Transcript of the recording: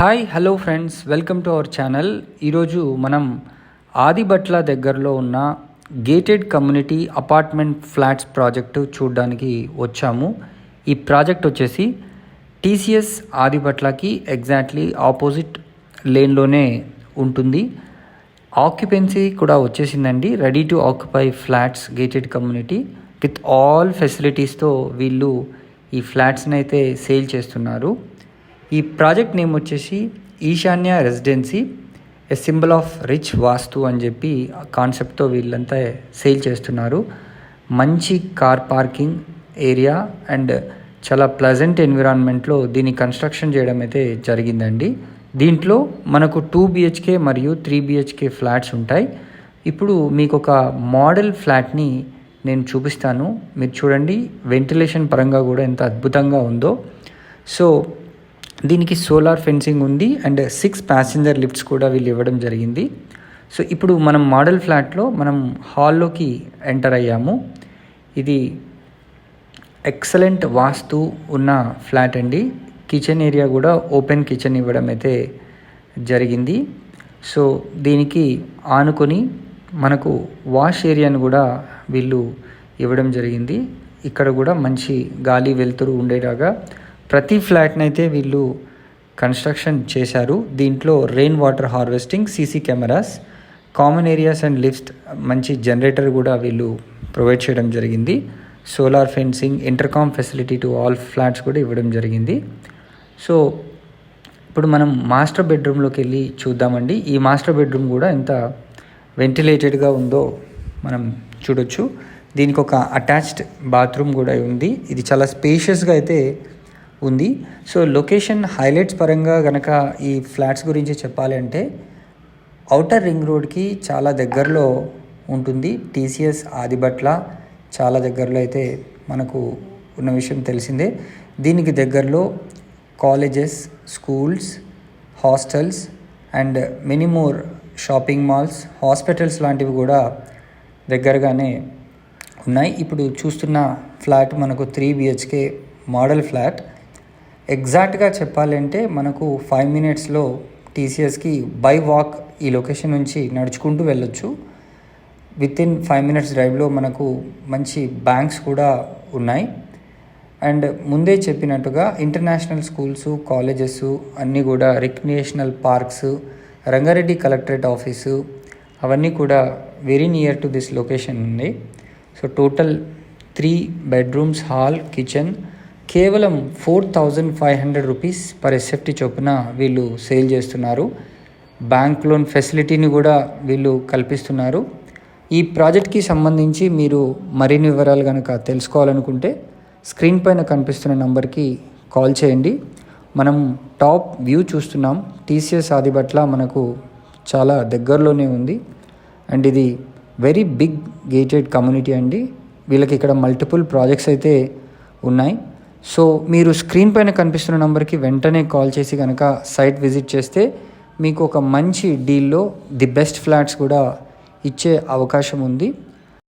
Hi hello friends, welcome to our channel. ఈరోజు మనం ఆదిబట్ల దగ్గరలో ఉన్న gated community apartment flats project చూడడానికి వచ్చాము. ఈ ప్రాజెక్ట్ వచ్చేసి టీసీఎస్ ఆదిబట్లకి ఎగ్జాక్ట్లీ ఆపోజిట్ లేన్లోనే ఉంటుంది. ఆక్యుపెన్సీ కూడా వచ్చేసిందండి. Ready to occupy flats gated community with all ఫెసిలిటీస్తో వీళ్ళు ఈ ఫ్లాట్స్ని అయితే సేల్ చేస్తున్నారు. ఈ ప్రాజెక్ట్ నేమ్ వచ్చేసి Eshanya residency, a symbol of rich vastu అని చెప్పి కాన్సెప్ట్తో వీళ్ళంతా సేల్ చేస్తున్నారు. మంచి కార్ పార్కింగ్ ఏరియా అండ్ చాలా ప్లెజెంట్ ఎన్విరాన్మెంట్లో దీన్ని కన్స్ట్రక్షన్ చేయడం అయితే జరిగిందండి. దీంట్లో మనకు 2 BHK మరియు 3 BHK ఫ్లాట్స్ ఉంటాయి. ఇప్పుడు మీకు ఒక మోడల్ ఫ్లాట్ని నేను చూపిస్తాను. మీరు చూడండి, వెంటిలేషన్ పరంగా కూడా ఎంత అద్భుతంగా ఉందో. సో దీనికి సోలార్ ఫెన్సింగ్ ఉంది అండ్ 6 ప్యాసింజర్ లిఫ్ట్స్ కూడా వీళ్ళు ఇవ్వడం జరిగింది. సో ఇప్పుడు మనం మోడల్ ఫ్లాట్లో మనం హాల్లోకి ఎంటర్ అయ్యాము. ఇది ఎక్సలెంట్ వాస్తు ఉన్న ఫ్లాట్ అండి. కిచెన్ ఏరియా కూడా ఓపెన్ కిచెన్ ఇవ్వడం అయితే జరిగింది. సో దీనికి ఆనుకొని మనకు వాష్ ఏరియాను కూడా వీళ్ళు ఇవ్వడం జరిగింది. ఇక్కడ కూడా మంచి గాలి వెలుతురు ఉండేలాగా ప్రతి ఫ్లాట్ని అయితే వీళ్ళు కన్స్ట్రక్షన్ చేశారు. దీంట్లో rain water harvesting, CC cameras, common areas and lift, మంచి జనరేటర్ కూడా వీళ్ళు ప్రొవైడ్ చేయడం జరిగింది. Solar fencing, intercom facility to all flats కూడా ఇవ్వడం జరిగింది. సో ఇప్పుడు మనం మాస్టర్ బెడ్రూమ్లోకి వెళ్ళి చూద్దామండి. ఈ మాస్టర్ బెడ్రూమ్ కూడా ఎంత వెంటిలేటెడ్గా ఉందో మనం చూడొచ్చు. దీనికి ఒక అటాచ్డ్ బాత్రూమ్ కూడా ఉంది. ఇది చాలా స్పేషియస్గా అయితే ఉంది. సో లొకేషన్ హైలైట్స్ పరంగా కనుక ఈ ఫ్లాట్స్ గురించి చెప్పాలి అంటే ఔటర్ రింగ్ రోడ్కి చాలా దగ్గరలో ఉంటుంది. టీసీఎస్ ఆదిబట్ల చాలా దగ్గరలో అయితే మనకు ఉన్న విషయం తెలిసిందే. దీనికి దగ్గరలో colleges, schools, hostels and many more shopping malls, hospitals లాంటివి కూడా దగ్గరగానే ఉన్నాయి. ఇప్పుడు చూస్తున్న ఫ్లాట్ మనకు 3 BHK మోడల్ ఫ్లాట్. ఎగ్జాక్ట్గా చెప్పాలంటే మనకు 5 minutesలో టీసీఎస్కి బై వాక్ ఈ లొకేషన్ నుంచి నడుచుకుంటూ వెళ్ళొచ్చు. వితిన్ 5 minutes డ్రైవ్లో మనకు మంచి బ్యాంక్స్ కూడా ఉన్నాయి. అండ్ ముందే చెప్పినట్టుగా ఇంటర్నేషనల్ స్కూల్స్, కాలేజెస్ అన్నీ కూడా, recreational parks, Rangareddy collectorate office అవన్నీ కూడా very near to this location ఉంది. So total 3 bedrooms, hall, kitchen కేవలం 4,500 రూపీస్ పర్ SFT చొప్పున వీళ్ళు సేల్ చేస్తున్నారు. బ్యాంక్ లోన్ ఫెసిలిటీని కూడా వీళ్ళు కల్పిస్తున్నారు. ఈ ప్రాజెక్ట్కి సంబంధించి మీరు మరిన్ని వివరాలు కనుక తెలుసుకోవాలనుకుంటే స్క్రీన్ పైన కనిపిస్తున్న నంబర్కి కాల్ చేయండి. మనం టాప్ వ్యూ చూస్తున్నాం. టీసీఎస్ ఆదిబట్ల మనకు చాలా దగ్గరలోనే ఉంది అండ్ ఇది వెరీ బిగ్ గేటెడ్ కమ్యూనిటీ అండి. వీళ్ళకి ఇక్కడ మల్టిపుల్ ప్రాజెక్ట్స్ అయితే ఉన్నాయి. సో మీరు స్క్రీన్ పైన కనిపిస్తున్న నెంబర్కి వెంటనే కాల్ చేసి కనుక సైట్ విజిట్ చేస్తే మీకు ఒక మంచి డీల్లో ది బెస్ట్ ఫ్లాట్స్ కూడా ఇచ్చే అవకాశం ఉంది.